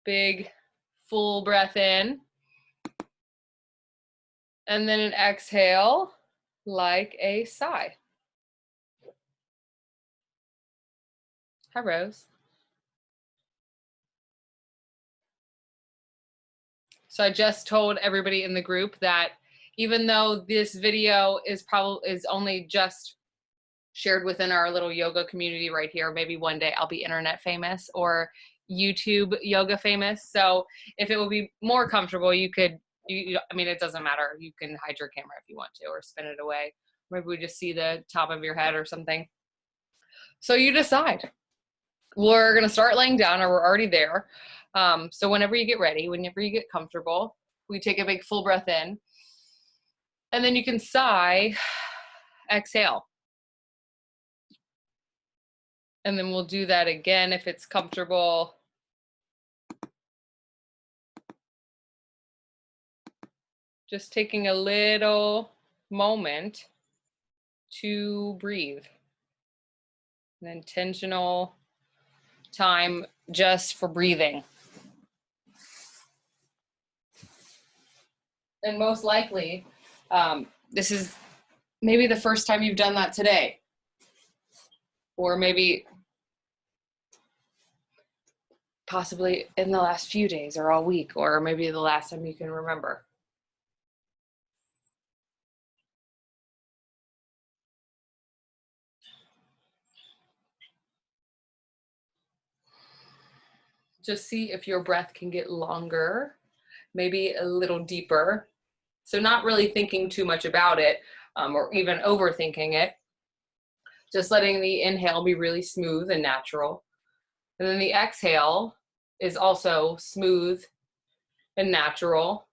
Big, full breath in. And then an exhale like a sigh. Hi, Rose. So I just told everybody in the group that even though this video is only just shared within our little yoga community right here, maybe one day I'll be internet famous or YouTube yoga famous. So if it would be more comfortable, you could, I mean, it doesn't matter. You can hide your camera if you want to, or spin it away. Maybe we just see the top of your head or something. So you decide. We're gonna start laying down, or we're already there. So whenever you get ready, whenever you get comfortable, we take a big full breath in, and then you can sigh, exhale. And then we'll do that again if it's comfortable. Just taking a little moment to breathe. An intentional time just for breathing. And most likely, this is maybe the first time you've done that today. Or maybe possibly in the last few days or all week, or maybe the last time you can remember. Just see if your breath can get longer, maybe a little deeper. So not really thinking too much about it, or even overthinking it. Just letting the inhale be really smooth and natural. And then the exhale is also smooth and natural.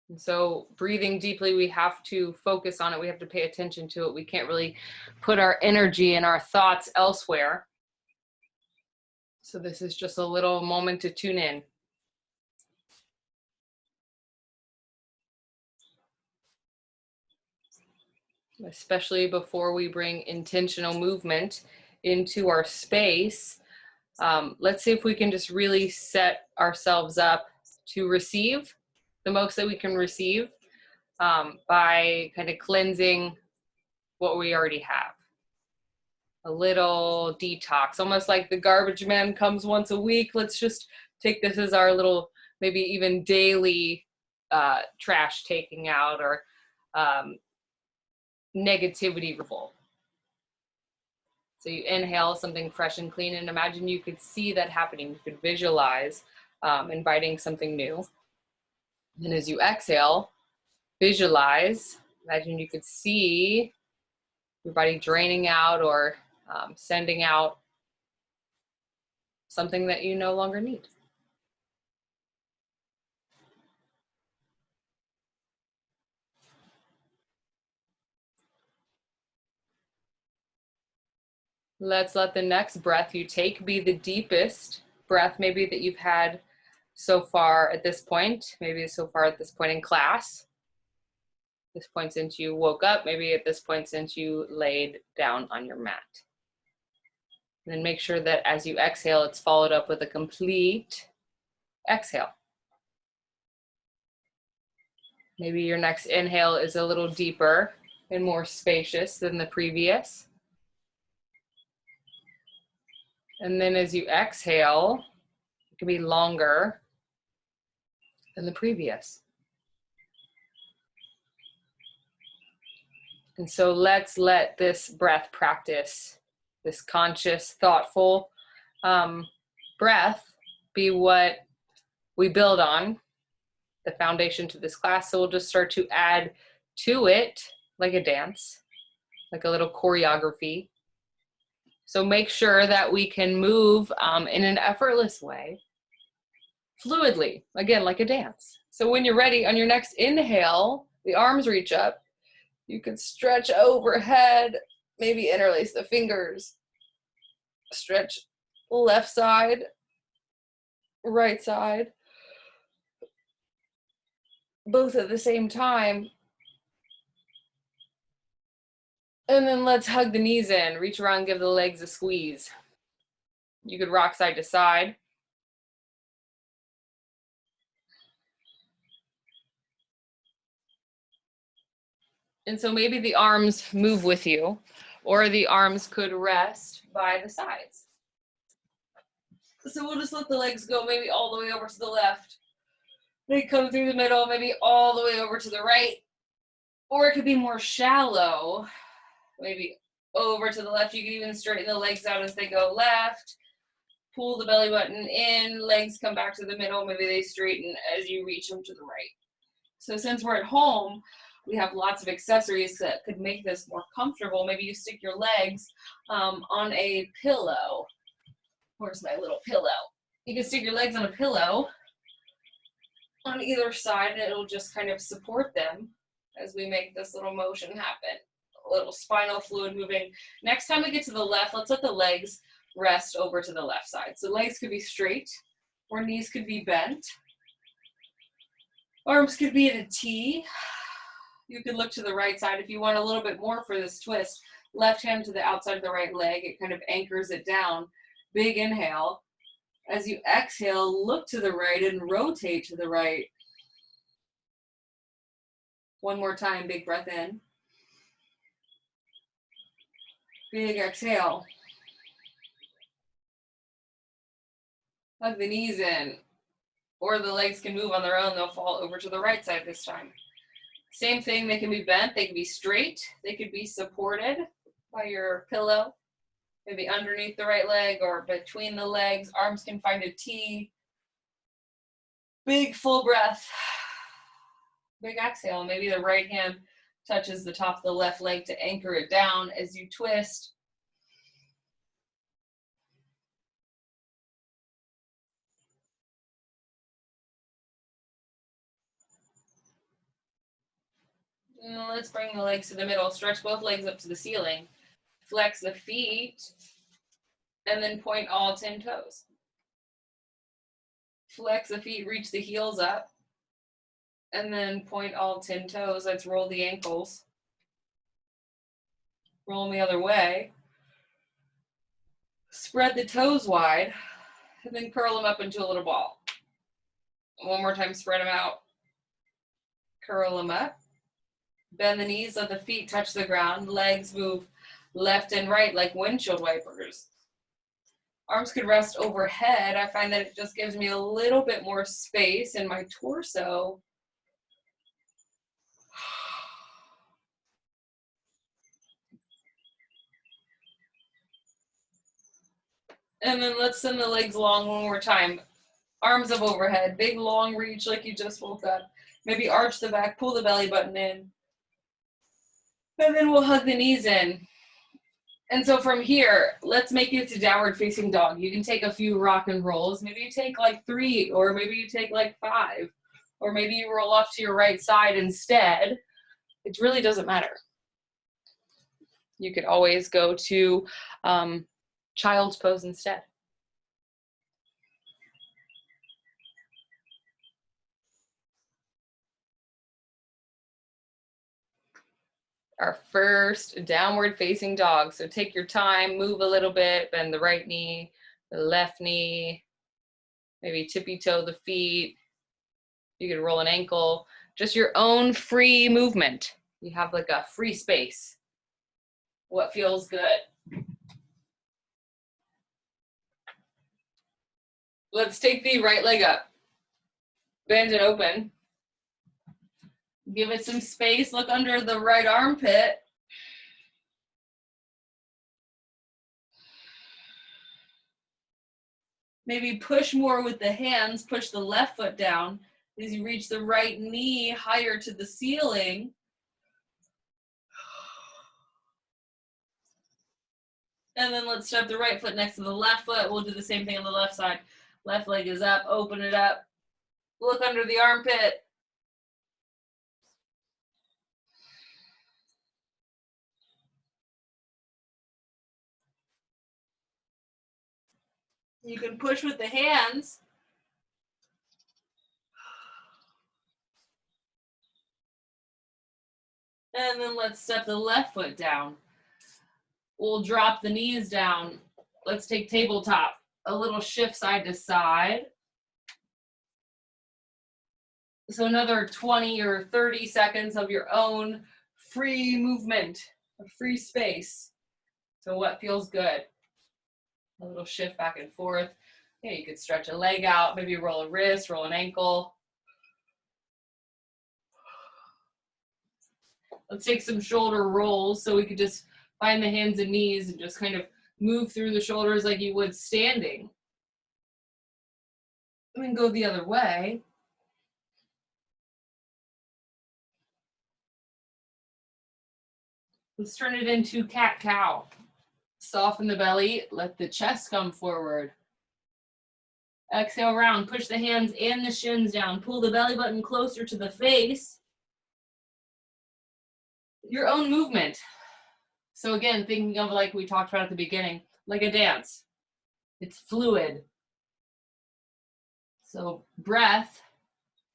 And so breathing deeply, we have to focus on it. We have to pay attention to it. We can't really put our energy and our thoughts elsewhere. So this is just a little moment to tune in. Especially before we bring intentional movement into our space. Let's see if we can just really set ourselves up to receive the most that we can receive by kind of cleansing what we already have. A little detox, almost like the garbage man comes once a week. Let's just take this as our little, maybe even daily trash taking out, or negativity removal. So you inhale something fresh and clean, and imagine you could see that happening. You could visualize inviting something new. And as you exhale, visualize, imagine you could see your body draining out, or sending out something that you no longer need. Let's let the next breath you take be the deepest breath maybe that you've had so far at this point, maybe so far at this point in class. This point since you woke up, maybe at this point since you laid down on your mat. And then make sure that as you exhale, it's followed up with a complete exhale. Maybe your next inhale is a little deeper and more spacious than the previous. And then as you exhale, it can be longer than the previous. And so let's let this breath practice, this conscious, thoughtful breath, be what we build on, the foundation to this class. So we'll just start to add to it like a dance, like a little choreography. So make sure that we can move in an effortless way, fluidly, again, like a dance. So when you're ready, on your next inhale, the arms reach up. You can stretch overhead, maybe interlace the fingers. Stretch left side, right side, both at the same time. And then let's hug the knees in, reach around, give the legs a squeeze. You could rock side to side. And so maybe the arms move with you, or the arms could rest by the sides. So we'll just let the legs go maybe all the way over to the left. They come through the middle, maybe all the way over to the right. Or it could be more shallow, maybe over to the left. You can even straighten the legs out as they go left. Pull the belly button in, legs come back to the middle. Maybe they straighten as you reach them to the right. So since we're at home, we have lots of accessories that could make this more comfortable. Maybe you stick your legs on a pillow. Where's my little pillow? You can stick your legs on a pillow on either side, and it'll just kind of support them as we make this little motion happen. A little spinal fluid moving. Next time we get to the left, let's let the legs rest over to the left side. So legs could be straight, or knees could be bent. Arms could be in a T. You could look to the right side if you want a little bit more for this twist. Left hand to the outside of the right leg. It kind of anchors it down. Big inhale. As you exhale, look to the right and rotate to the right. One more time, big breath in. Big exhale. Hug the knees in. Or the legs can move on their own. They'll fall over to the right side this time. Same thing, they can be bent, they can be straight, they could be supported by your pillow, maybe underneath the right leg or between the legs. Arms can find a T. Big full breath. Big exhale. Maybe the right hand touches the top of the left leg to anchor it down as you twist. Let's bring the legs to the middle. Stretch both legs up to the ceiling. Flex the feet. And then point all 10 toes. Flex the feet, reach the heels up. And then point all 10 toes. Let's roll the ankles. Roll them the other way. Spread the toes wide. And then curl them up into a little ball. One more time, spread them out. Curl them up. Bend the knees, let the feet touch the ground. Legs move left and right like windshield wipers. Arms could rest overhead. I find that it just gives me a little bit more space in my torso. And then let's send the legs long one more time. Arms up overhead, big long reach like you just woke up. Maybe arch the back, pull the belly button in. And then we'll hug the knees in. And so from here, let's make it to downward facing dog. You can take a few rock and rolls. Maybe you take like 3, or maybe you take like 5, or maybe you roll off to your right side instead. It really doesn't matter. You could always go to child's pose instead. Our first downward facing dog. So take your time, move a little bit, bend the right knee, the left knee, maybe tippy toe the feet. You could roll an ankle, just your own free movement. You have like a free space. What feels good? Let's take the right leg up. Bend it open. Give it some space. Look under the right armpit. Maybe push more with the hands. Push the left foot down as you reach the right knee higher to the ceiling. And then let's step the right foot next to the left foot. We'll do the same thing on the left side. Left leg is up. Open it up. Look under the armpit. You can push with the hands. And then let's step the left foot down. We'll drop the knees down. Let's take tabletop. a little shift side to side. So another 20 or 30 seconds of your own free movement, a free space. So what feels good? A little shift back and forth. Yeah, you could stretch a leg out, maybe roll a wrist, roll an ankle. Let's take some shoulder rolls so we could just find the hands and knees and just kind of move through the shoulders like you would standing. And then go the other way. Let's turn it into cat-cow. Soften the belly, let the chest come forward. Exhale round, push the hands and the shins down. Pull the belly button closer to the face. Your own movement. So again, thinking of like we talked about at the beginning, like a dance. It's fluid. So breath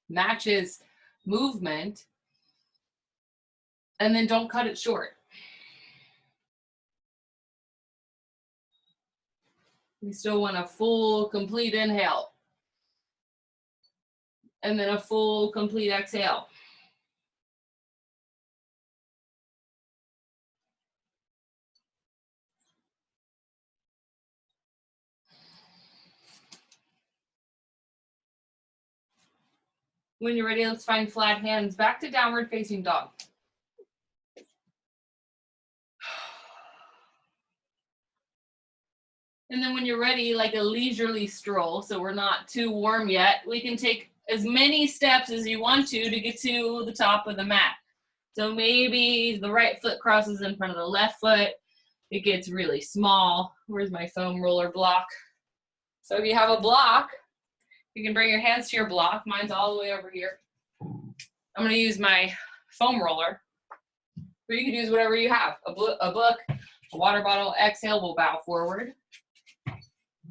matches movement, and then don't cut it short. We still want a full, complete inhale. And then a full, complete exhale. When you're ready, let's find flat hands. Back to downward facing dog. And then when you're ready, like a leisurely stroll, so we're not too warm yet, we can take as many steps as you want to get to the top of the mat. So maybe the right foot crosses in front of the left foot. It gets really small. Where's my foam roller block? So if you have a block, you can bring your hands to your block. Mine's all the way over here. I'm going to use my foam roller, but you can use whatever you have. A book, a water bottle. Exhale, we'll bow forward.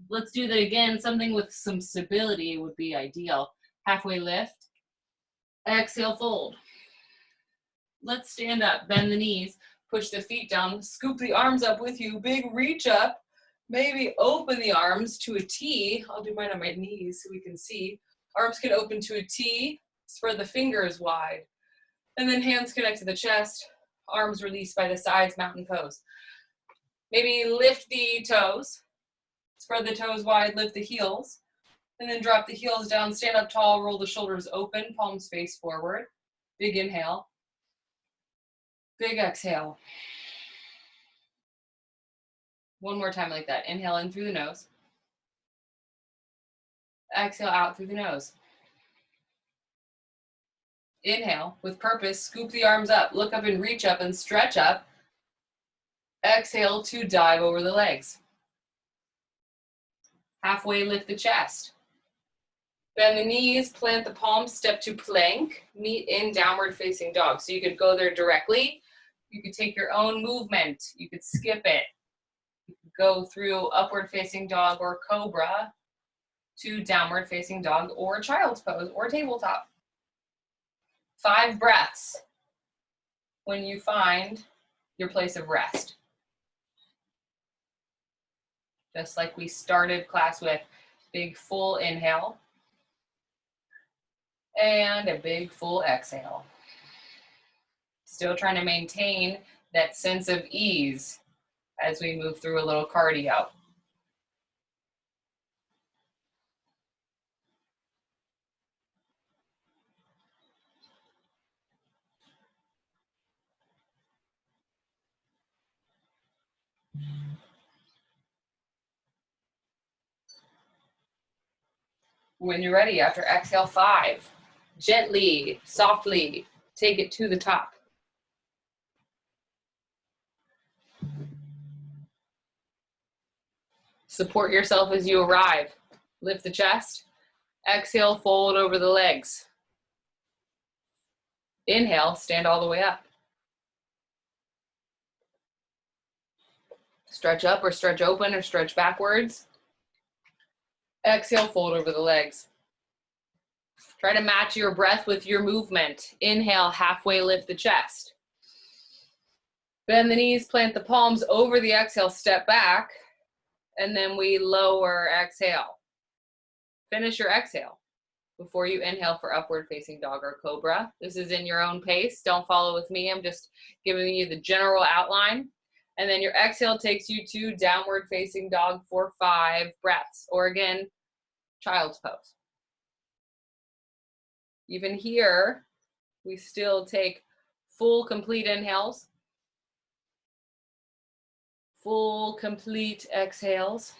Let's do that again. Something with some stability would be ideal. Halfway lift. Exhale, fold. Let's stand up, bend the knees, push the feet down, scoop the arms up with you, big reach up. Maybe open the arms to a T. I'll do mine on my knees so we can see. Arms can open to a T. Spread the fingers wide. And then hands connect to the chest. Arms released by the sides, mountain pose. Maybe lift the toes. Spread the toes wide, lift the heels. And then drop the heels down, stand up tall, roll the shoulders open, palms face forward. Big inhale. Big exhale. One more time like that. Inhale in through the nose. Exhale out through the nose. Inhale with purpose, scoop the arms up, look up and reach up and stretch up. Exhale to dive over the legs. Halfway lift the chest. Bend the knees, plant the palms, step to plank, meet in downward facing dog. So you could go there directly. You could take your own movement. You could skip it. You could go through upward facing dog or cobra to downward facing dog or child's pose or tabletop. 5 breaths when you find your place of rest. Just like we started class with, big full inhale and a big full exhale. Still trying to maintain that sense of ease as we move through a little cardio. When you're ready, after exhale 5, gently, softly, take it to the top. Support yourself as you arrive. Lift the chest. Exhale, fold over the legs. Inhale, stand all the way up. Stretch up or stretch open or stretch backwards. Exhale, fold over the legs. Try to match your breath with your movement. Inhale, halfway lift the chest. Bend the knees, plant the palms over the exhale, step back. And then we lower, exhale. Finish your exhale before you inhale for upward facing dog or cobra. This is in your own pace. Don't follow with me. I'm just giving you the general outline. And then your exhale takes you to downward facing dog for 5 breaths, or again, child's pose. Even here, we still take full, complete inhales, full, complete exhales.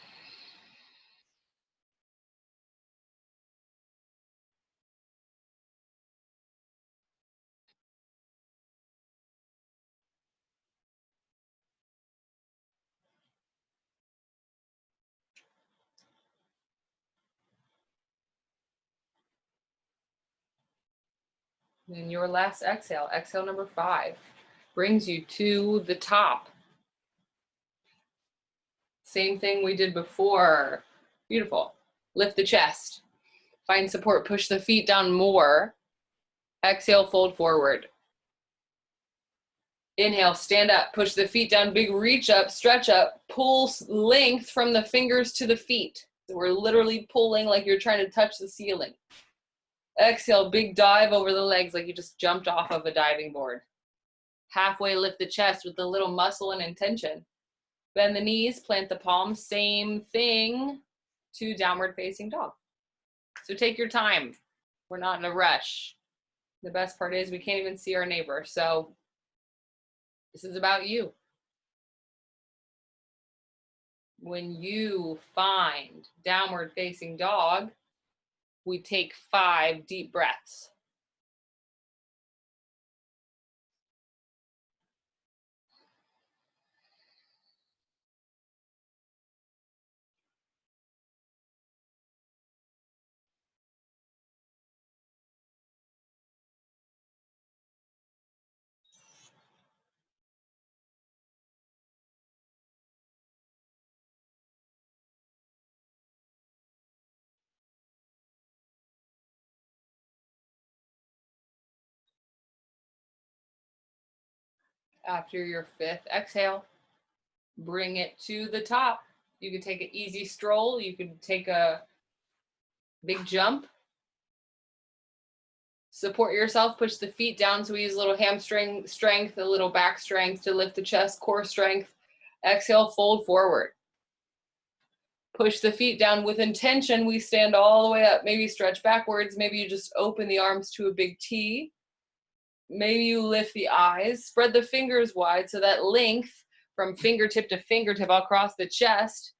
And your last exhale, exhale number 5, brings you to the top. Same thing we did before. Beautiful. Lift the chest. Find support, push the feet down more. Exhale, fold forward. Inhale, stand up, push the feet down, big reach up, stretch up, pull length from the fingers to the feet. So we're literally pulling like you're trying to touch the ceiling. Exhale, big dive over the legs like you just jumped off of a diving board. Halfway lift the chest with a little muscle and intention. Bend the knees, plant the palms, same thing to downward facing dog. So take your time. We're not in a rush. The best part is we can't even see our neighbor. So this is about you. When you find downward facing dog, we take 5 deep breaths. After your 5th exhale, bring it to the top. You could take an easy stroll. You could take a big jump. Support yourself, push the feet down. So we use a little hamstring strength, a little back strength to lift the chest, core strength. Exhale, fold forward. Push the feet down with intention. We stand all the way up. Maybe stretch backwards. Maybe you just open the arms to a big T. Maybe you lift the eyes. Spread the fingers wide so that length from fingertip to fingertip across the chest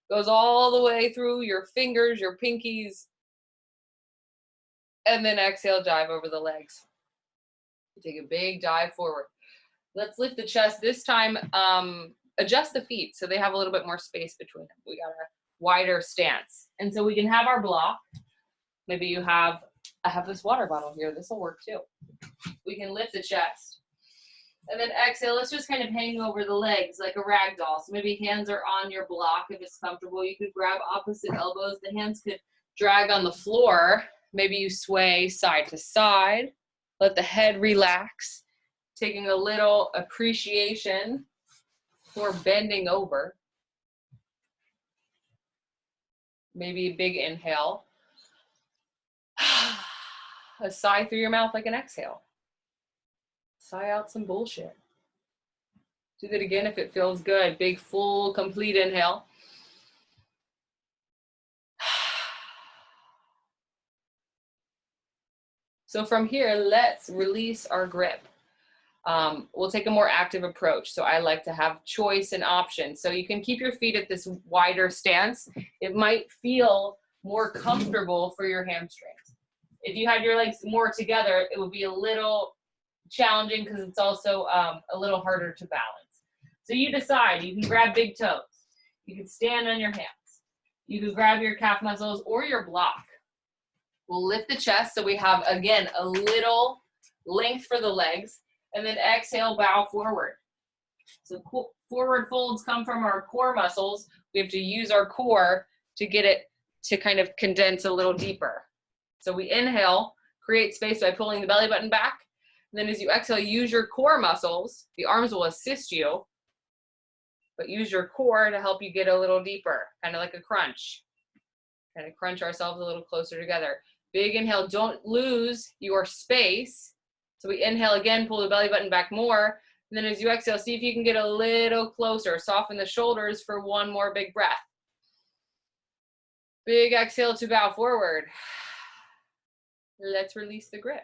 goes all the way through your fingers, your pinkies. And then exhale, dive over the legs. Take a big dive forward. Let's lift the chest. This time, adjust the feet so they have a little bit more space between them. We got a wider stance. And so we can have our block. Maybe you have, I have this water bottle here. This will work too. We can lift the chest. And then exhale, let's just kind of hang over the legs like a rag doll. So maybe hands are on your block if it's comfortable. You could grab opposite elbows. The hands could drag on the floor. Maybe you sway side to side. Let the head relax. Taking a little appreciation for bending over. Maybe a big inhale. A sigh through your mouth like an exhale. Sigh out some bullshit. Do that again if it feels good. Big, full, complete inhale. So from here, let's release our grip. We'll take a more active approach. So I like to have choice and options. So you can keep your feet at this wider stance. It might feel more comfortable for your hamstrings. If you had your legs more together, it would be a little challenging because it's also a little harder to balance. So you decide. You can grab big toes. You can stand on your hands. You can grab your calf muscles or your block. We'll lift the chest so we have, again, a little length for the legs. And then exhale, bow forward. So forward folds come from our core muscles. We have to use our core to get it to kind of condense a little deeper. So we inhale, create space by pulling the belly button back. And then as you exhale, use your core muscles. The arms will assist you. but use your core to help you get a little deeper, kind of like a crunch. Kind of crunch ourselves a little closer together. Big inhale, don't lose your space. So we inhale again, pull the belly button back more. And then as you exhale, see if you can get a little closer. Soften the shoulders for one more big breath. Big exhale to bow forward. Let's release the grip.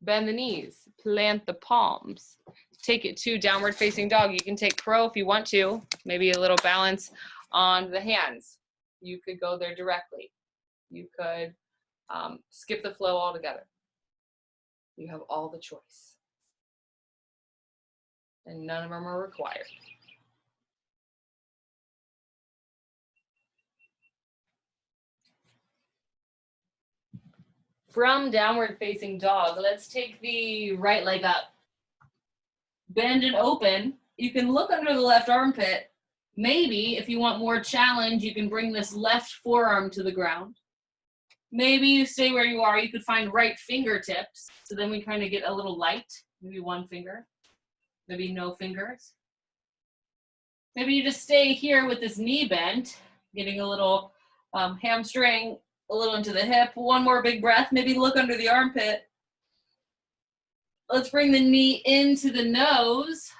Bend the knees, plant the palms. Take it to downward facing dog. You can take crow if you want to, maybe a little balance on the hands. You could go there directly. You could skip the flow altogether. You have all the choice. And none of them are required. From downward facing dog, let's take the right leg up. Bend and open. You can look under the left armpit. Maybe if you want more challenge, you can bring this left forearm to the ground. Maybe you stay where you are. You could find right fingertips. So then we kind of get a little light, maybe one finger, maybe no fingers. Maybe you just stay here with this knee bent, getting a little hamstring, a little into the hip. One more big breath. Maybe look under the armpit. Let's bring the knee into the nose.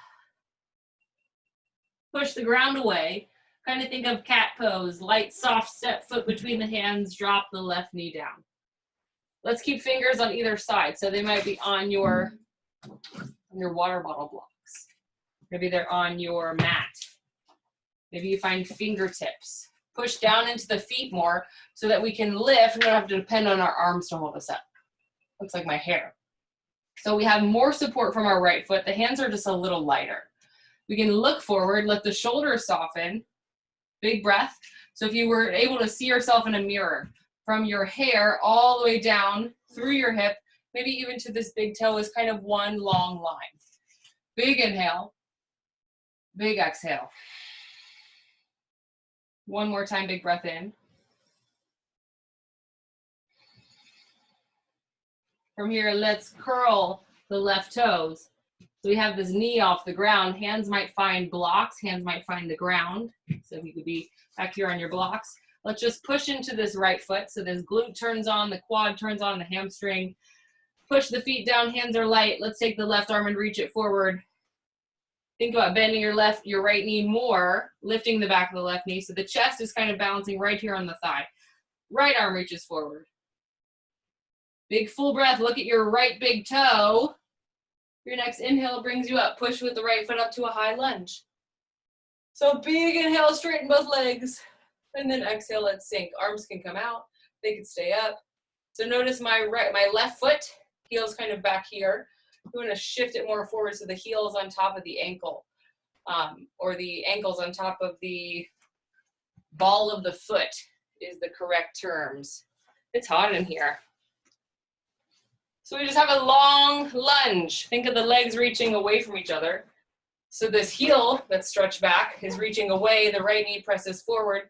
Push the ground away. Kind of think of cat pose. Light, soft step, foot between the hands. Drop the left knee down. Let's keep fingers on either side. So they might be on your water bottle blocks. Maybe they're on your mat. Maybe you find fingertips. Push down into the feet more so that we can lift. We don't have to depend on our arms to hold us up. Looks like my hair. So we have more support from our right foot. The hands are just a little lighter. We can look forward, let the shoulders soften. Big breath. So if you were able to see yourself in a mirror, from your hair all the way down through your hip, maybe even to this big toe is kind of one long line. Big inhale, big exhale. One more time, big breath in. From here, let's curl the left toes. So we have this knee off the ground. Hands might find blocks. Hands might find the ground. So you could be back here on your blocks. Let's just push into this right foot. So this glute turns on, the quad turns on, the hamstring. Push the feet down, hands are light. Let's take the left arm and reach it forward. Think about bending your right knee more, lifting the back of the left knee. So the chest is kind of balancing right here on the thigh. Right arm reaches forward. Big full breath, look at your right big toe. Your next inhale brings you up. Push with the right foot up to a high lunge. So big inhale, straighten both legs. And then exhale, let's sink. Arms can come out, they can stay up. So notice my left foot, heel's kind of back here. We want to shift it more forward so the heel is on top of the ankle, or the ankle's on top of the ball of the foot is the correct terms. It's hot in here. So we just have a long lunge. Think of the legs reaching away from each other. So this heel that's stretched back is reaching away. The right knee presses forward.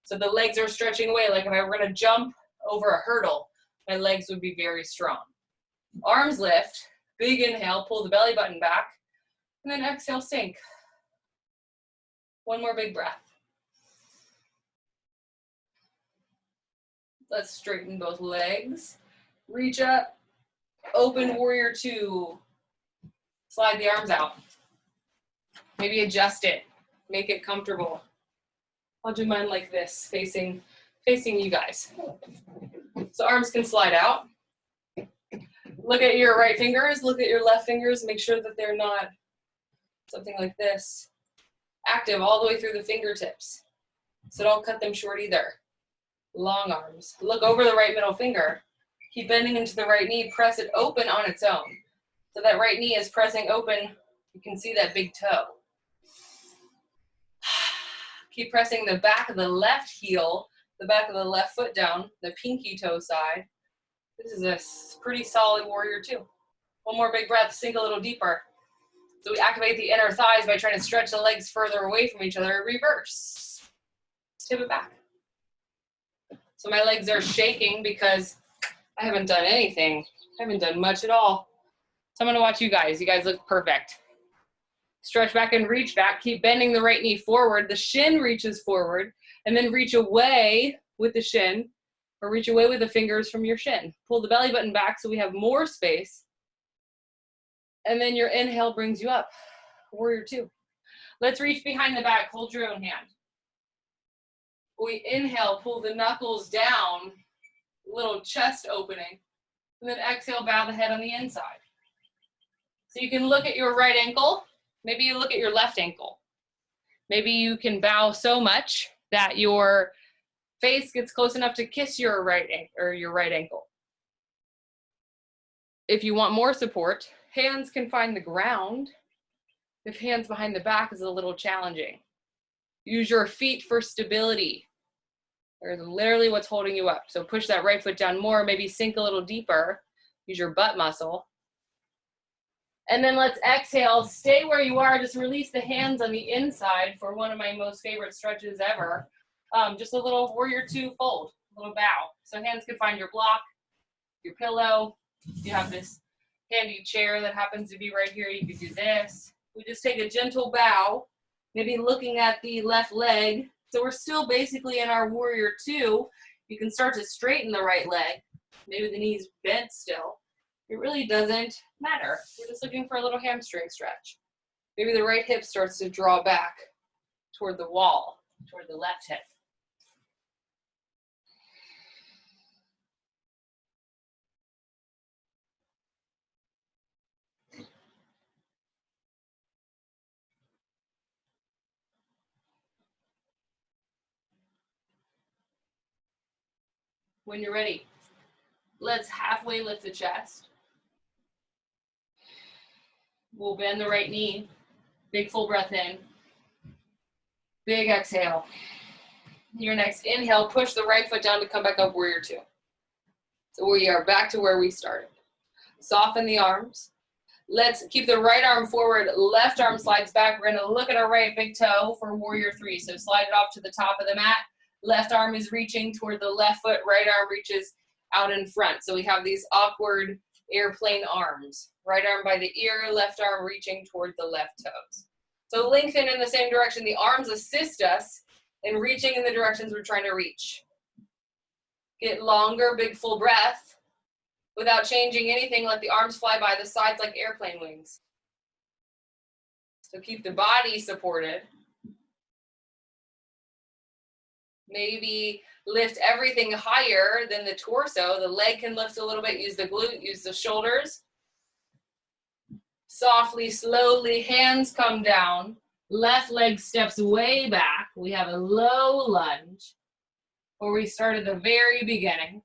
So the legs are stretching away. Like if I were going to jump over a hurdle, my legs would be very strong. Arms lift. Big inhale, pull the belly button back. And then exhale, sink. One more big breath. Let's straighten both legs. Reach up. Open warrior two. Slide the arms out. Maybe adjust it. Make it comfortable. I'll do mine like this, facing you guys. So arms can slide out. Look at your right fingers. Look at your left fingers. Make sure that they're not something like this. Active all the way through the fingertips. So don't cut them short either. Long arms. Look over the right middle finger. Keep bending into the right knee. Press it open on its own. So that right knee is pressing open. You can see that big toe. Keep pressing the back of the left heel, the back of the left foot down, the pinky toe side. This is a pretty solid warrior two. One more big breath, sink a little deeper. So we activate the inner thighs by trying to stretch the legs further away from each other. Reverse. Tip it back. So my legs are shaking because I haven't done anything. I haven't done much at all. So I'm gonna watch you guys. You guys look perfect. Stretch back and reach back. Keep bending the right knee forward. The shin reaches forward, and then reach away with the shin, or reach away with the fingers from your shin. Pull the belly button back so we have more space. And then your inhale brings you up. Warrior two. Let's reach behind the back. Hold your own hand. We inhale, pull the knuckles down, little chest opening. And then exhale, bow the head on the inside. So you can look at your right ankle. Maybe you look at your left ankle. Maybe you can bow so much that your face gets close enough to kiss your right ankle. If you want more support, hands can find the ground. If hands behind the back is a little challenging. Use your feet for stability. They're literally what's holding you up. So push that right foot down more, maybe sink a little deeper. Use your butt muscle. And then let's exhale, stay where you are, just release the hands on the inside for one of my most favorite stretches ever. Just a little warrior two fold, a little bow. So hands can find your block, your pillow. You have this handy chair that happens to be right here, you could do this. We just take a gentle bow, maybe looking at the left leg. So we're still basically in our warrior two. You can start to straighten the right leg. Maybe the knee's bent still. It really doesn't matter. We're just looking for a little hamstring stretch. Maybe the right hip starts to draw back toward the wall, toward the left hip. When you're ready, let's halfway lift the chest. We'll bend the right knee. Big full breath in. Big exhale. Your next inhale, push the right foot down to come back up, warrior two. So we are back to where we started. Soften the arms. Let's keep the right arm forward, left arm slides back. We're gonna look at our right big toe for warrior three. So slide it off to the top of the mat. Left arm is reaching toward the left foot, right arm reaches out in front. So we have these awkward airplane arms. Right arm by the ear, left arm reaching toward the left toes. So lengthen in the same direction. The arms assist us in reaching in the directions we're trying to reach. Get longer, big full breath. Without changing anything, let the arms fly by the sides like airplane wings. So keep the body supported. Maybe lift everything higher than the torso. The leg can lift a little bit. Use the glute, use the shoulders. Softly, slowly, hands come down. Left leg steps way back. We have a low lunge where we start at the very beginning.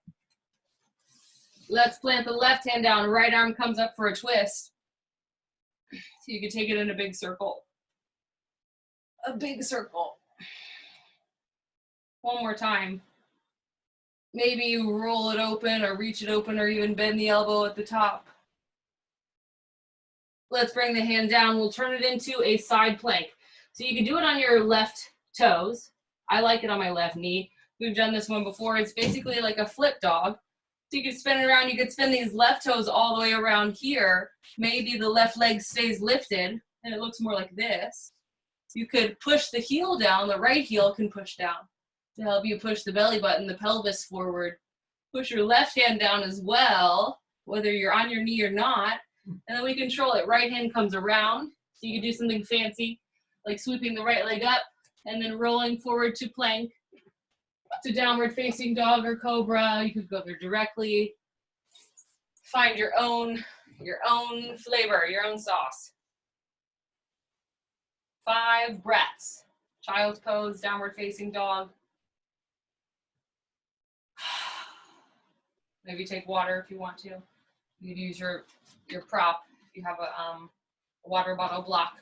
Let's plant the left hand down. Right arm comes up for a twist. So you can take it in a big circle. A big circle. One more time. Maybe you roll it open or reach it open or even bend the elbow at the top. Let's bring the hand down. We'll turn it into a side plank. So you can do it on your left toes. I like it on my left knee. We've done this one before. It's basically like a flip dog. So you can spin it around. You could spin these left toes all the way around here. Maybe the left leg stays lifted and it looks more like this. You could push the heel down. The right heel can push down to help you push the belly button, the pelvis forward. Push your left hand down as well, whether you're on your knee or not. And then we control it. Right hand comes around. So you can do something fancy, like sweeping the right leg up and then rolling forward to plank, to downward facing dog or cobra. You could go there directly. Find your own flavor, your own sauce. 5 breaths. Child's pose, downward facing dog. Maybe take water if you want to. You could use your prop if you have a water bottle block.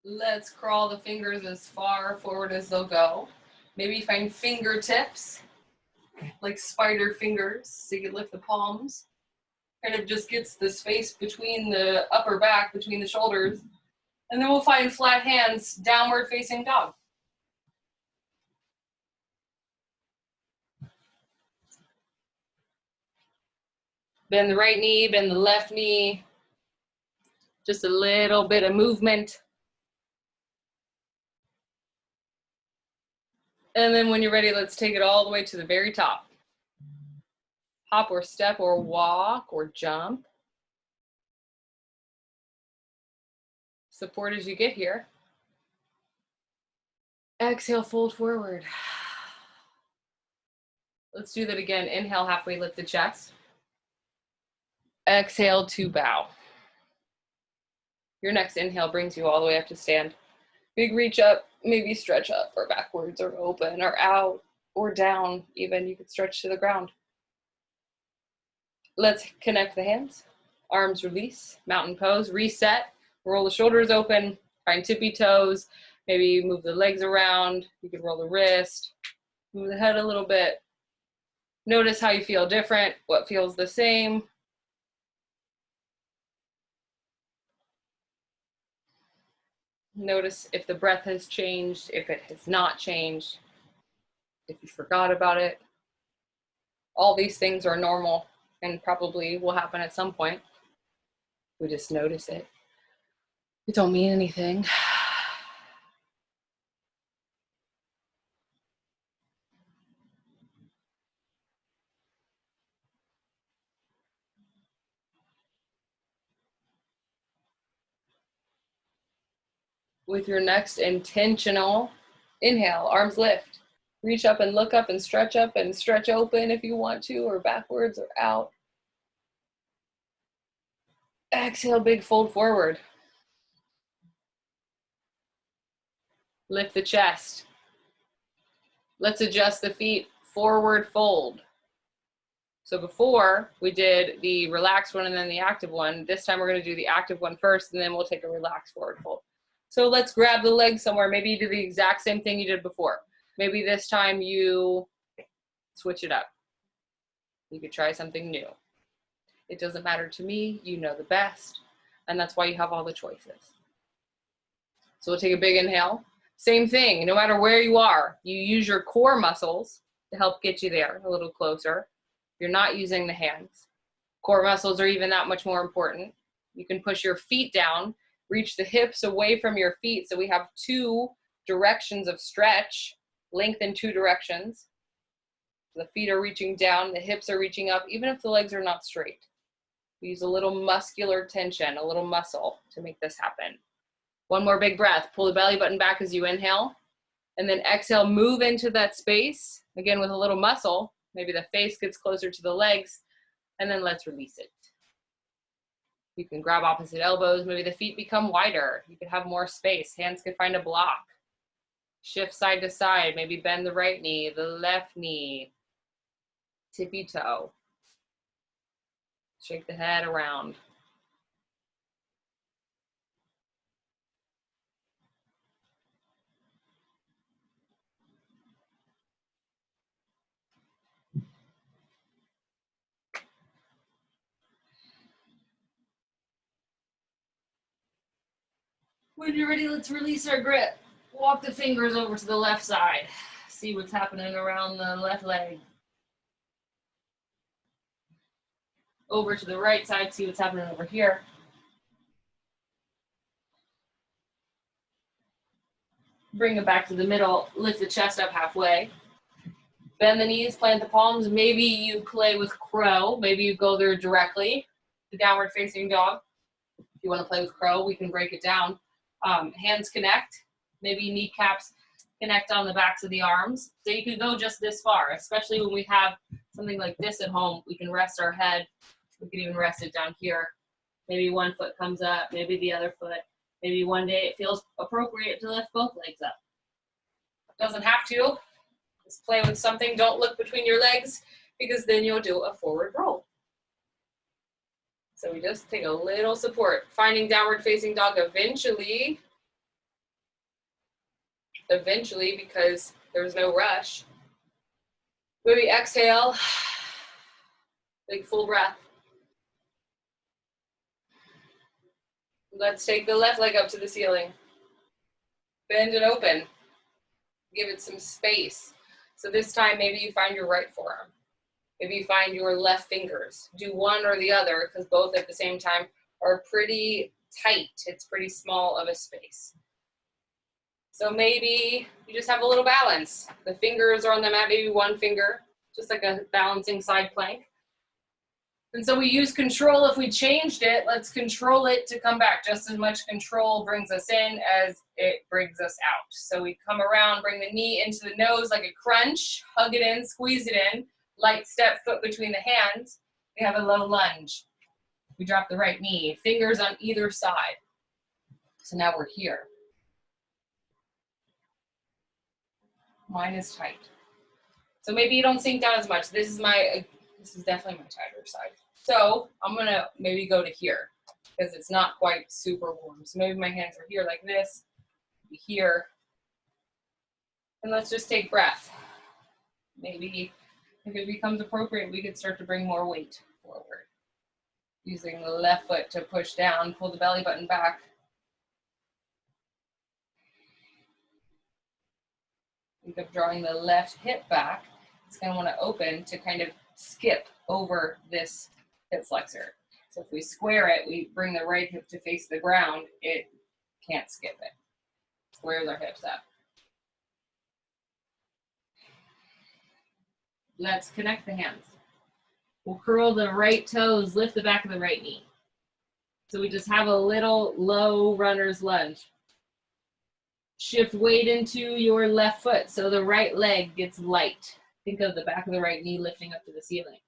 Let's crawl the fingers as far forward as they'll go. Maybe find fingertips, like spider fingers, so you can lift the palms. Kind of just gets the space between the upper back, between the shoulders. And then we'll find flat hands, downward facing dog. Bend the right knee, bend the left knee. Just a little bit of movement. And then when you're ready, let's take it all the way to the very top. Hop or step or walk or jump. Support as you get here. Exhale, fold forward. Let's do that again. Inhale, halfway lift the chest. Exhale to bow. Your next inhale brings you all the way up to stand. Big reach up, maybe stretch up or backwards or open or out or down even. You could stretch to the ground. Let's connect the hands. Arms release, mountain pose, reset. Roll the shoulders open, find tippy toes. Maybe move the legs around. You could roll the wrist, move the head a little bit. Notice how you feel different, what feels the same. Notice if the breath has changed, if it has not changed, if you forgot about it. All these things are normal and probably will happen at some point. We just notice it. It don't mean anything. With your next intentional inhale, arms lift. Reach up and look up and stretch open if you want to, or backwards or out. Exhale, big fold forward. Lift the chest. Let's adjust the feet, forward fold. So before we did the relaxed one and then the active one, this time we're going to do the active one first and then we'll take a relaxed forward fold. So let's grab the leg somewhere. Maybe you do the exact same thing you did before. Maybe this time you switch it up. You could try something new. It doesn't matter to me. You know the best. And that's why you have all the choices. So we'll take a big inhale. Same thing. No matter where you are, you use your core muscles to help get you there a little closer. You're not using the hands. Core muscles are even that much more important. You can push your feet down, reach the hips away from your feet. So we have two directions of stretch, length in two directions. The feet are reaching down, the hips are reaching up, even if the legs are not straight. We use a little muscular tension, a little muscle to make this happen. One more big breath. Pull the belly button back as you inhale. And then exhale, move into that space. Again, with a little muscle. Maybe the face gets closer to the legs. And then let's release it. You can grab opposite elbows. Maybe the feet become wider. You could have more space. Hands could find a block. Shift side to side. Maybe bend the right knee, the left knee. Tippy toe. Shake the head around. When you're ready, let's release our grip. Walk the fingers over to the left side. See what's happening around the left leg. Over to the right side, see what's happening over here. Bring it back to the middle, lift the chest up halfway. Bend the knees, plant the palms. Maybe you play with crow. Maybe you go there directly, the downward facing dog. If you want to play with crow, we can break it down. Hands connect. Maybe kneecaps connect on the backs of the arms. So you can go just this far, especially when we have something like this at home. We can rest our head. We can even rest it down here. Maybe one foot comes up, maybe the other foot. Maybe one day it feels appropriate to lift both legs up. Doesn't have to. Just play with something. Don't look between your legs because then you'll do a forward roll. So we just take a little support. Finding downward facing dog eventually, because There's no rush. Maybe exhale, big full breath. Let's take the left leg up to the ceiling. Bend and open. Give it some space. So this time, maybe you find your right forearm. Maybe you find your left fingers. Do one or the other, because both at the same time are pretty tight. It's pretty small of a space. So maybe you just have a little balance. The fingers are on the mat, maybe one finger, just like a balancing side plank. And so we use control. If we changed it, let's control it to come back. Just as much control brings us in as it brings us out. So we come around, bring the knee into the nose like a crunch, hug it in, squeeze it in, light step, foot between the hands. We have a low lunge. We drop the right knee, fingers on either side. So now we're here. Mine is tight. So maybe you don't sink down as much. This is definitely my tighter side. So I'm gonna maybe go to here because it's not quite super warm. So maybe my hands are here like this, here. And let's just take breath. Maybe if it becomes appropriate, we could start to bring more weight forward. Using the left foot to push down, pull the belly button back. Think of drawing the left hip back. It's gonna wanna open to kind of skip over this hip flexor. So if we square it, we bring the right hip to face the ground, it can't skip it. Squares our hips up. Let's connect the hands. We'll curl the right toes, lift the back of the right knee. So we just have a little low runner's lunge. Shift weight into your left foot so the right leg gets light. Think of the back of the right knee lifting up to the ceiling.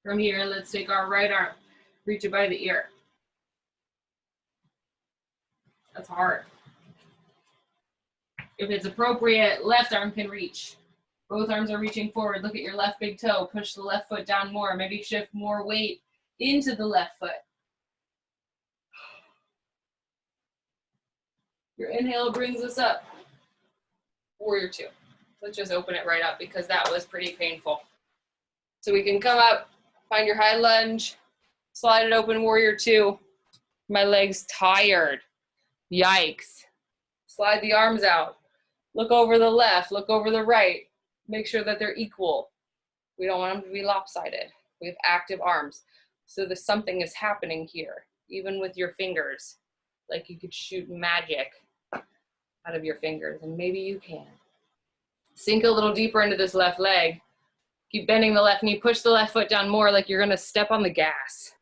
From here, let's take our right arm, reach it by the ear. That's hard. If it's appropriate, left arm can reach. Both arms are reaching forward. Look at your left big toe. Push the left foot down more. Maybe shift more weight into the left foot. Your inhale brings us up. Warrior two. Let's just open it right up because that was pretty painful. So we can come up, find your high lunge, slide it open, warrior two. My leg's tired. Yikes. Slide the arms out. Look over the left, look over the right. Make sure that they're equal. We don't want them to be lopsided. We have active arms. So there's something is happening here, even with your fingers. Like you could shoot magic out of your fingers, and maybe you can. Sink a little deeper into this left leg. Keep bending the left knee, push the left foot down more like you're gonna step on the gas.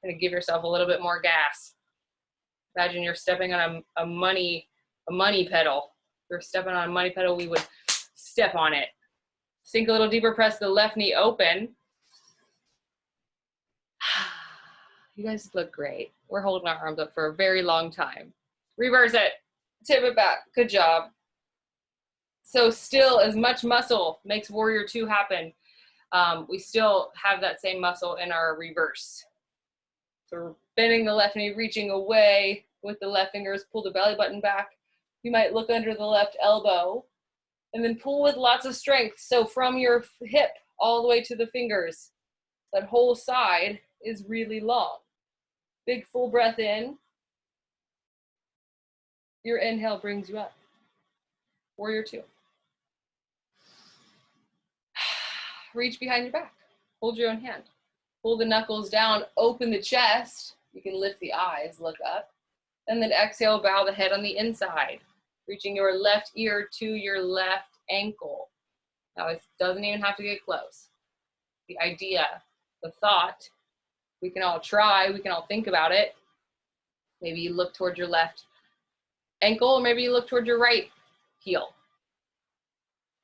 Gonna give yourself a little bit more gas. Imagine you're stepping on a money pedal. If you're stepping on a money pedal, we would step on it. Sink a little deeper, press the left knee open. You guys look great. We're holding our arms up for a very long time. Reverse it, tip it back, good job. So still as much muscle makes warrior two happen. We still have that same muscle in our reverse. So we're bending the left knee, reaching away with the left fingers, pull the belly button back. You might look under the left elbow and then pull with lots of strength. So from your hip all the way to the fingers, that whole side is really long. Big full breath in. Your inhale brings you up. Warrior two. Reach behind your back. Hold your own hand. Pull the knuckles down, open the chest. You can lift the eyes, look up. And then exhale, bow the head on the inside. Reaching your left ear to your left ankle. Now it doesn't even have to get close. The idea, the thought, we can all try, we can all think about it. Maybe you look toward your left ankle, or maybe you look toward your right heel.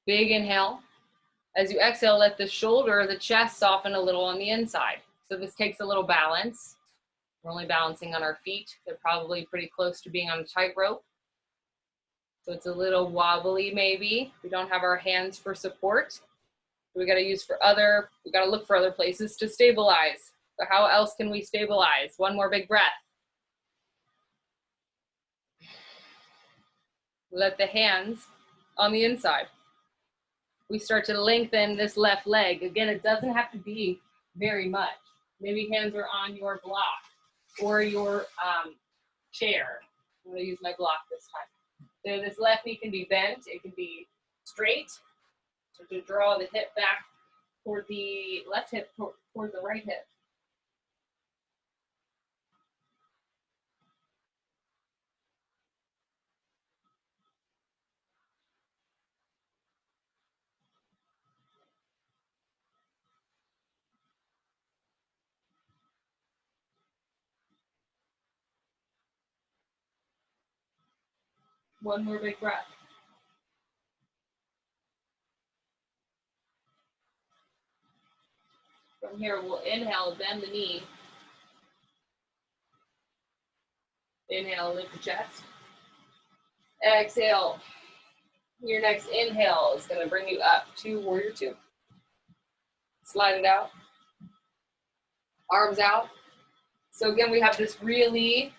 Big inhale. As you exhale, let the shoulder, the chest soften a little on the inside. So this takes a little balance. We're only balancing on our feet. They're probably pretty close to being on a tightrope. So it's a little wobbly maybe. We don't have our hands for support. We gotta look for other places to stabilize. So how else can we stabilize? One more big breath. Let the hands on the inside. We start to lengthen this left leg. Again, it doesn't have to be very much. Maybe hands are on your block or your chair. I'm gonna use my block this time. So this left knee can be bent, it can be straight. So to draw the hip back toward the left hip, toward the right hip. One more big breath. From here, we'll inhale, bend the knee. Inhale, lift the chest. Exhale. Your next inhale is going to bring you up to warrior two. Slide it out. Arms out. So again, we have this really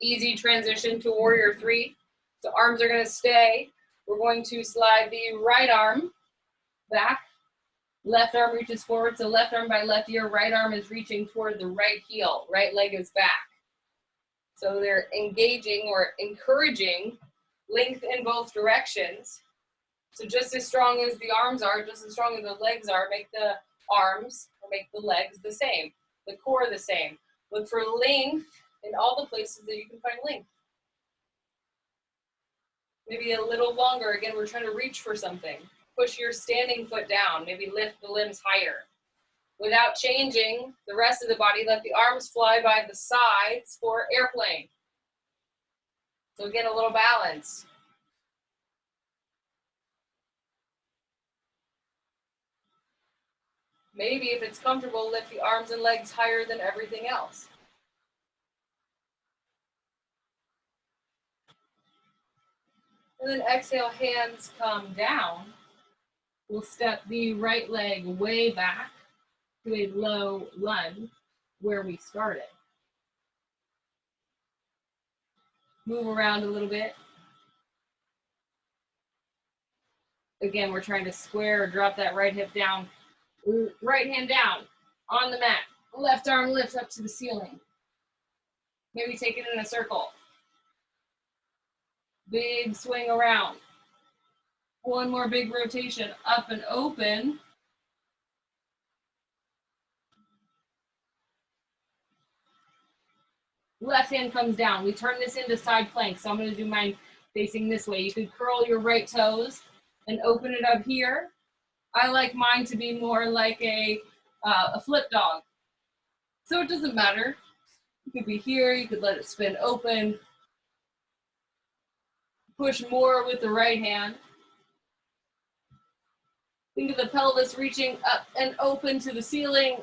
easy transition to warrior three. So arms are going to stay. We're going to slide the right arm back. Left arm reaches forward. So left arm by left ear, right arm is reaching toward the right heel. Right leg is back. So they're engaging or encouraging length in both directions. So just as strong as the arms are, just as strong as the legs are, make the arms or make the legs the same, the core the same. Look for length in all the places that you can find length. Maybe a little longer. Again, we're trying to reach for something. Push your standing foot down. Maybe lift the limbs higher. Without changing the rest of the body, let the arms fly by the sides for airplane. So again, a little balance. Maybe if it's comfortable, lift the arms and legs higher than everything else. And then exhale, hands come down. We'll step the right leg way back to a low lunge where we started. Move around a little bit. Again, we're trying to square or drop that right hip down. Right hand down on the mat. Left arm lifts up to the ceiling. Maybe take it in a circle. Big swing around. One more big rotation. Up and open. Left hand comes down. We turn this into side plank. So I'm going to do mine facing this way. You could curl your right toes and open it up here. I like mine to be more like a flip dog. So it doesn't matter. You could be here. You could let it spin open. Push more with the right hand. Think of the pelvis reaching up and open to the ceiling.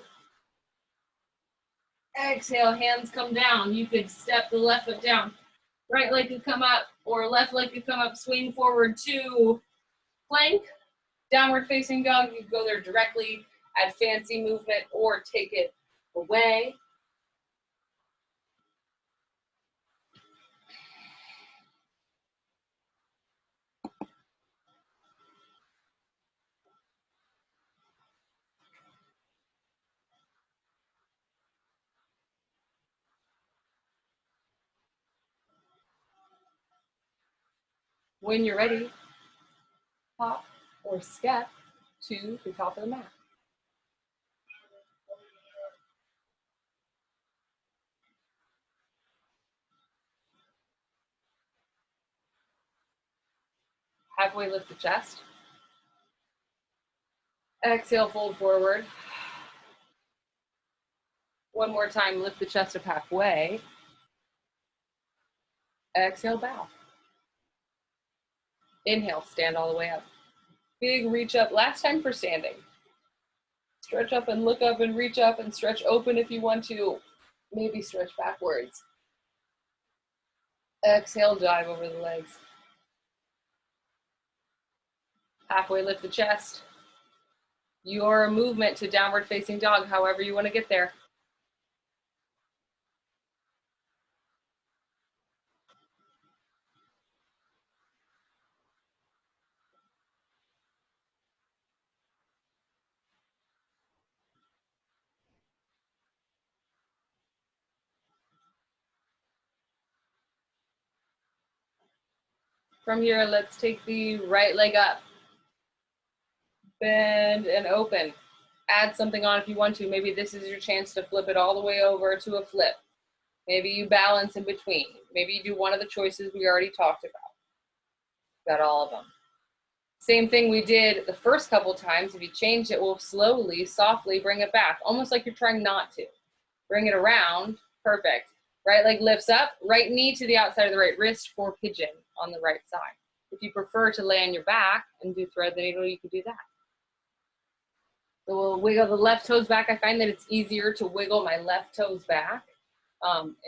Exhale, hands come down. You could step the left foot down. Right leg could come up or left leg could come up, swing forward to plank. Downward facing dog, you go there directly, add fancy movement or take it away. When you're ready, hop or step to the top of the mat. Halfway lift the chest. Exhale, fold forward. One more time, lift the chest up halfway. Exhale, bow. Inhale, stand all the way up. Big reach up, last time for standing. Stretch up and look up and reach up and stretch open if you want to. Maybe stretch backwards. Exhale, dive over the legs. Halfway lift the chest. Your movement to downward facing dog, however you want to get there. From here, let's take the right leg up. Bend and open. Add something on if you want to. Maybe this is your chance to flip it all the way over to a flip. Maybe you balance in between. Maybe you do one of the choices we already talked about. Got all of them. Same thing we did the first couple times. If you change it, we'll slowly, softly bring it back, almost like you're trying not to. Bring it around. Perfect. Right leg lifts up, right knee to the outside of the right wrist for pigeon on the right side. If you prefer to lay on your back and do thread the needle, you can do that. So we'll wiggle the left toes back. I find that it's easier to wiggle my left toes back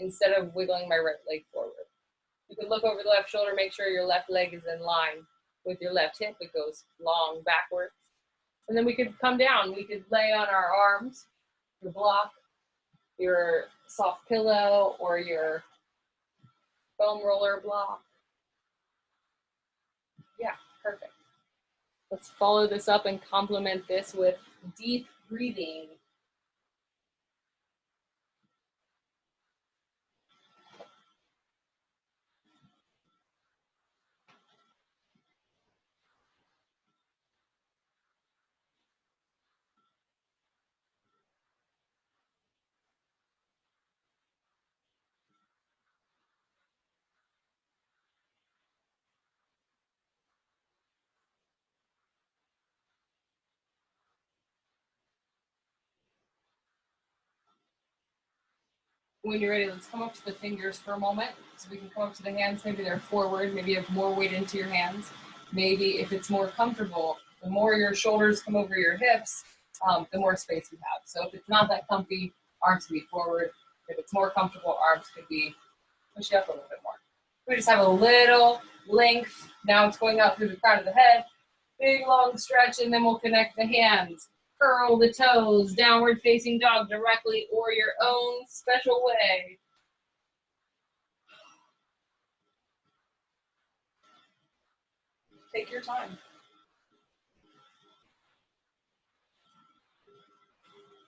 instead of wiggling my right leg forward. You can look over the left shoulder, make sure your left leg is in line with your left hip. It goes long backwards. And then we could come down. We could lay on our arms, your block, your soft pillow, or your foam roller block. Yeah, perfect. Let's follow this up and complement this with deep breathing. When you're ready, let's come up to the fingers for a moment. So we can come up to the hands, maybe they're forward, maybe you have more weight into your hands. Maybe if it's more comfortable, the more your shoulders come over your hips, the more space you have. So if it's not that comfy, arms can be forward. If it's more comfortable, arms could be push up a little bit more. We just have a little length. Now it's going out through the crown of the head. Big long stretch, and then we'll connect the hands. Curl the toes, downward facing dog directly or your own special way. Take your time.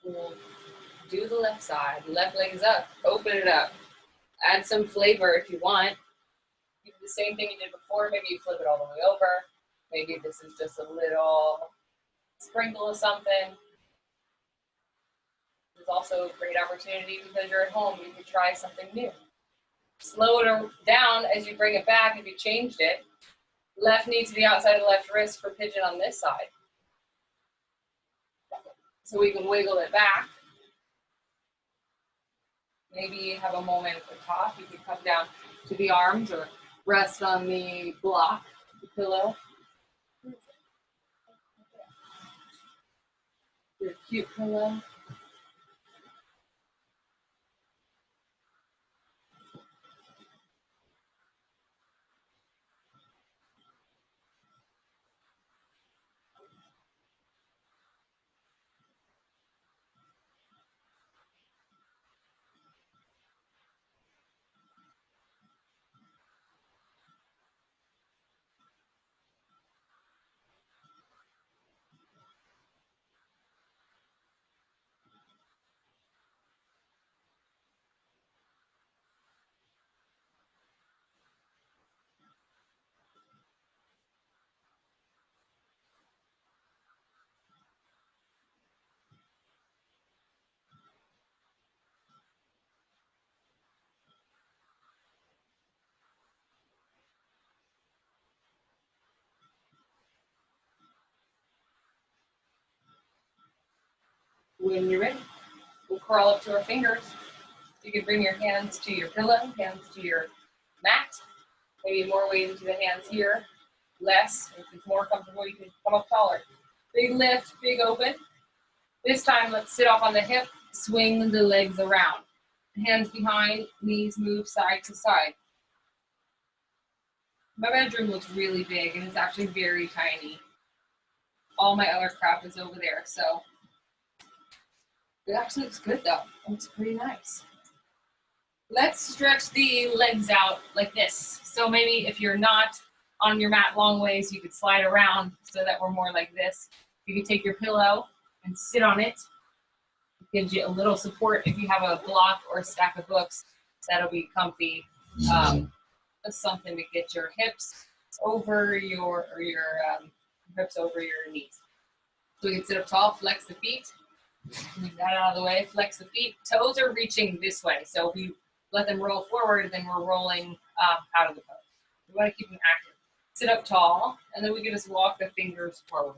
We'll do the left side. Left leg is up. Open it up. Add some flavor if you want. You do the same thing you did before. Maybe you flip it all the way over. Maybe this is just a little sprinkle of something. There's also a great opportunity because you're at home. You can try something new. Slow it down as you bring it back if you changed it. Left knee to the outside of the left wrist for pigeon on this side. So we can wiggle it back. Maybe you have a moment at the top. You can come down to the arms or rest on the block, the pillow. Your cute pillow. When you're ready, we'll crawl up to our fingers. You can bring your hands to your pillow, hands to your mat. Maybe more weight into the hands here. Less. If it's more comfortable, you can come up taller. Big lift, big open. This time, let's sit off on the hip, swing the legs around. Hands behind, knees move side to side. My bedroom looks really big, and it's actually very tiny. All my other crap is over there, so it actually looks good, though. It looks pretty nice. Let's stretch the legs out like this. So maybe if you're not on your mat long ways, you could slide around so that we're more like this. You can take your pillow and sit on it. It gives you a little support. If you have a block or a stack of books, that'll be comfy. Just something to get your hips over your hips over your knees. So we can sit up tall, flex the feet, move that out of the way, flex the feet. Toes are reaching this way. So if we let them roll forward, then we're rolling out of the pose. We want to keep them active. Sit up tall, and then we can just walk the fingers forward.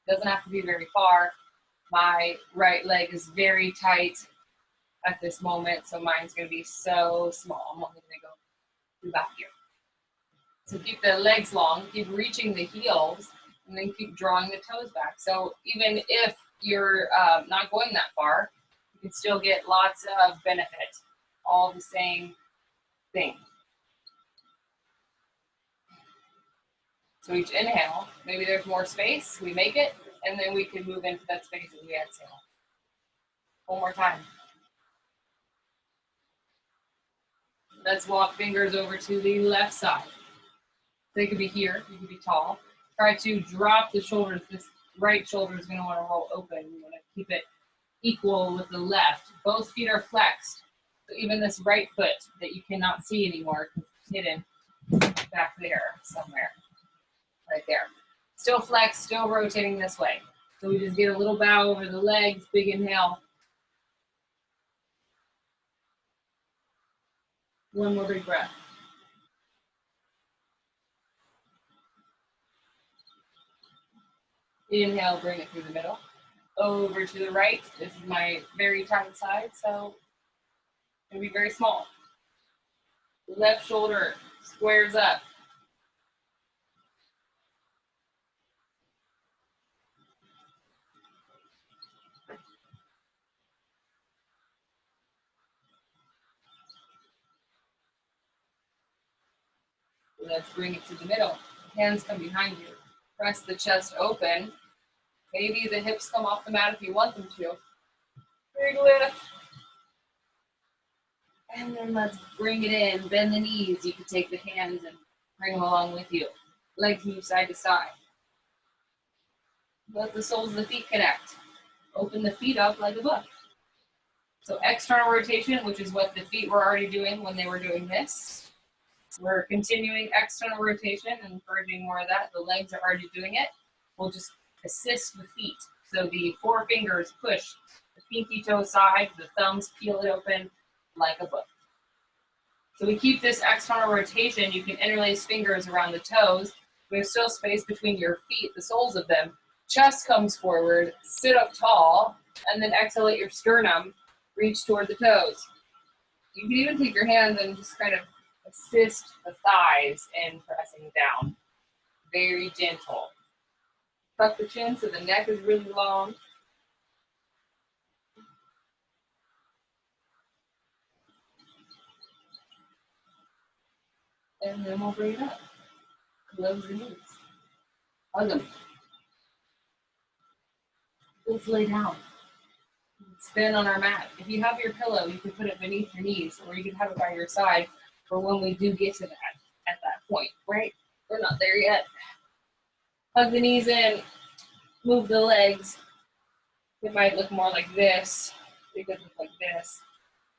Doesn't have to be very far. My right leg is very tight at this moment, so mine's going to be so small. I'm only going to go through back here. So keep the legs long, keep reaching the heels, and then keep drawing the toes back. So even if you're not going that far, you can still get lots of benefit, all the same thing. So each inhale, maybe there's more space, we make it, and then we can move into that space as we exhale. One more time. Let's walk fingers over to the left side. They could be here, you could be tall. Try to drop the shoulders. This right shoulder is going to want to roll open. You want to keep it equal with the left. Both feet are flexed. So even this right foot that you cannot see anymore is hidden back there somewhere. Right there. Still flexed, still rotating this way. So we just get a little bow over the legs, big inhale. One more big breath. Inhale, bring it through the middle. Over to the right. This is my very tight side, so it's going to be very small. Left shoulder squares up. Let's bring it to the middle. Hands come behind you. Press the chest open. Maybe the hips come off the mat if you want them to. Big lift. And then let's bring it in. Bend the knees. You can take the hands and bring them along with you. Legs move side to side. Let the soles of the feet connect. Open the feet up like a book. So external rotation, which is what the feet were already doing when they were doing this. We're continuing external rotation and encouraging more of that. The legs are already doing it. We'll just assist the feet. So the four fingers push the pinky toe side, the thumbs peel it open like a book. So we keep this external rotation. You can interlace fingers around the toes. There's still space between your feet, the soles of them. Chest comes forward, sit up tall, and then exhale at your sternum, reach toward the toes. You can even take your hands and just kind of assist the thighs in pressing down. Very gentle. Tuck the chin so the neck is really long. And then we'll bring it up. Close the knees. Hug them. Let's lay down. Spin on our mat. If you have your pillow, you can put it beneath your knees, or you can have it by your side for when we do get to that at that point, right? We're not there yet. Hug the knees in, move the legs. It might look more like this. It could look like this.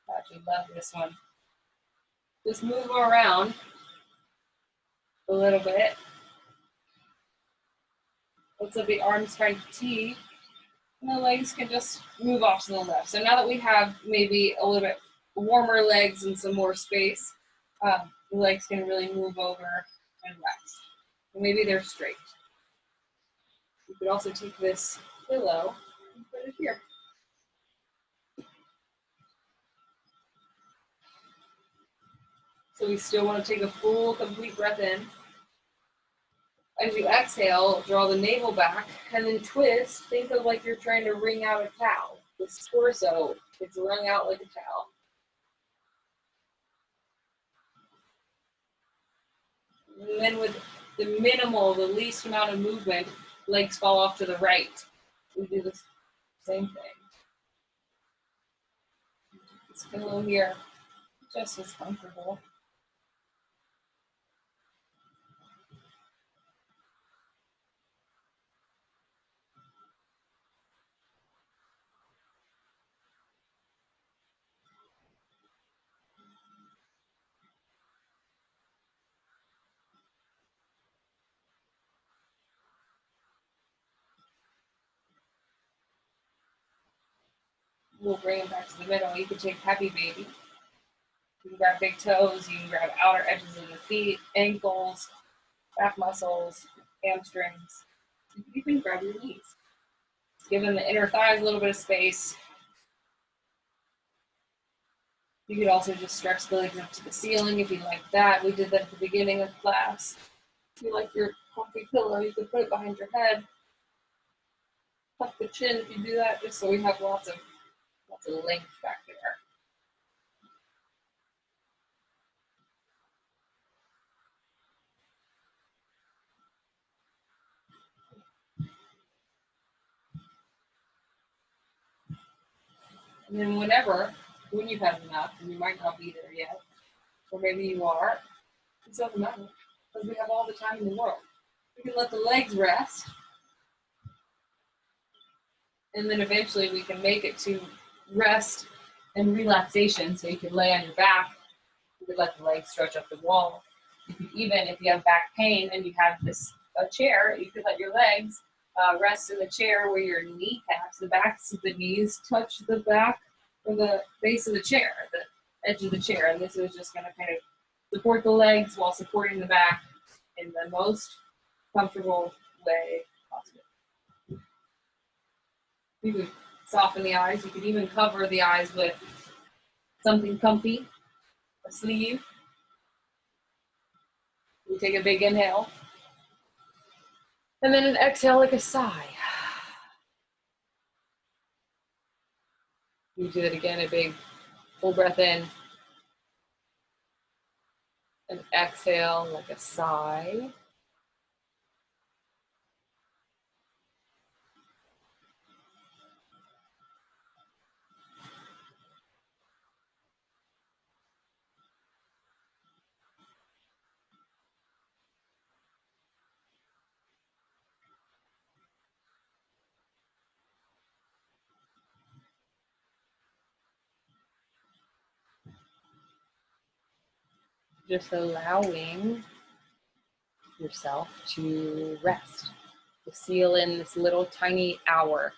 I actually love this one. Just move around a little bit. Looks like the arms trying to T. And the legs can just move off to the left. So now that we have maybe a little bit warmer legs and some more space, the legs can really move over and rest. And maybe they're straight. You could also take this pillow and put it here. So we still want to take a full, complete breath in. As you exhale, draw the navel back and then twist. Think of like you're trying to wring out a towel. This torso gets wrung out like a towel. And then with the least amount of movement, legs fall off to the right. We do the same thing. This pillow here, just as comfortable. We'll bring them back to the middle. You can take happy baby. You can grab big toes. You can grab outer edges of the feet, ankles, back muscles, hamstrings. You can grab your knees. Giving the inner thighs a little bit of space. You could also just stretch the legs up to the ceiling if you like that. We did that at the beginning of class. If you like your comfy pillow, you could put it behind your head. Tuck the chin if you do that, just so we have lots of length back there. And then when you've had enough, and you might not be there yet, or maybe you are, it doesn't matter, because we have all the time in the world. We can let the legs rest, and then eventually we can make it to rest and relaxation, so you can lay on your back. You could let the legs stretch up the wall. You could even, if you have back pain and you have a chair, you could let your legs rest in the chair where your kneecaps, the backs of the knees, touch the back or the base of the chair, the edge of the chair. And this is just going to kind of support the legs while supporting the back in the most comfortable way possible. You could soften the eyes. You could even cover the eyes with something comfy, a sleeve. You take a big inhale. And then an exhale like a sigh. You do it again, a big full breath in. And exhale like a sigh. Just allowing yourself to rest, to seal in this little tiny hour,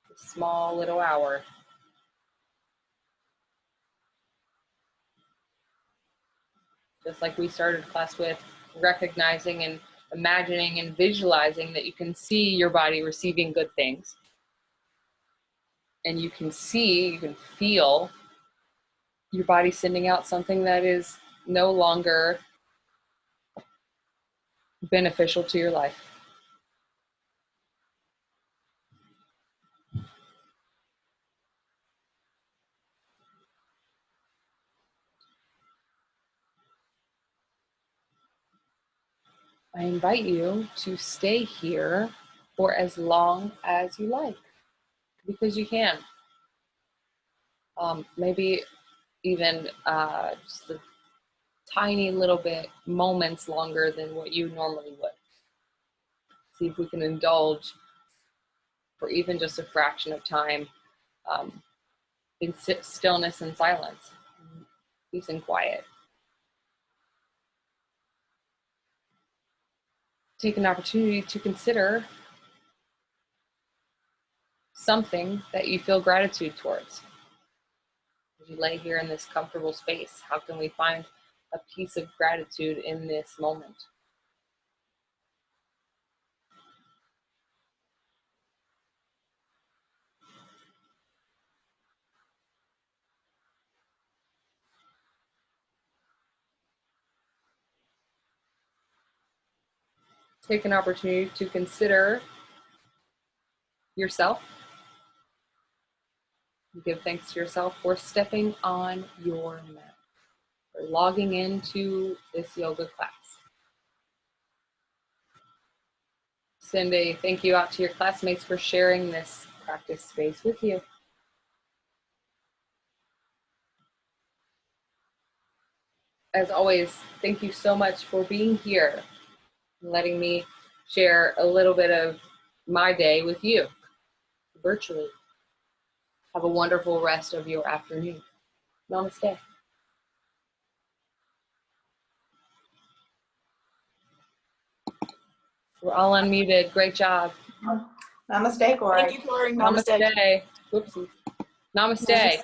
this small little hour. Just like we started class with, recognizing and imagining and visualizing that you can see your body receiving good things. And you can feel your body sending out something that is no longer beneficial to your life. I invite you to stay here for as long as you like, because you can. Maybe even just a tiny little bit, moments longer than what you normally would. See if we can indulge for even just a fraction of time in stillness and silence, peace and quiet. Take an opportunity to consider something that you feel gratitude towards. As you lay here in this comfortable space, how can we find a piece of gratitude in this moment? Take an opportunity to consider yourself. Give thanks to yourself for stepping on your mat, for logging into this yoga class. Send a thank you out to your classmates for sharing this practice space with you. As always, thank you so much for being here and letting me share a little bit of my day with you virtually. Have a wonderful rest of your afternoon. Namaste. We're all unmuted. Great job. Namaste, Kori. Thank you, Kori. Namaste. Namaste. Whoopsies. Namaste.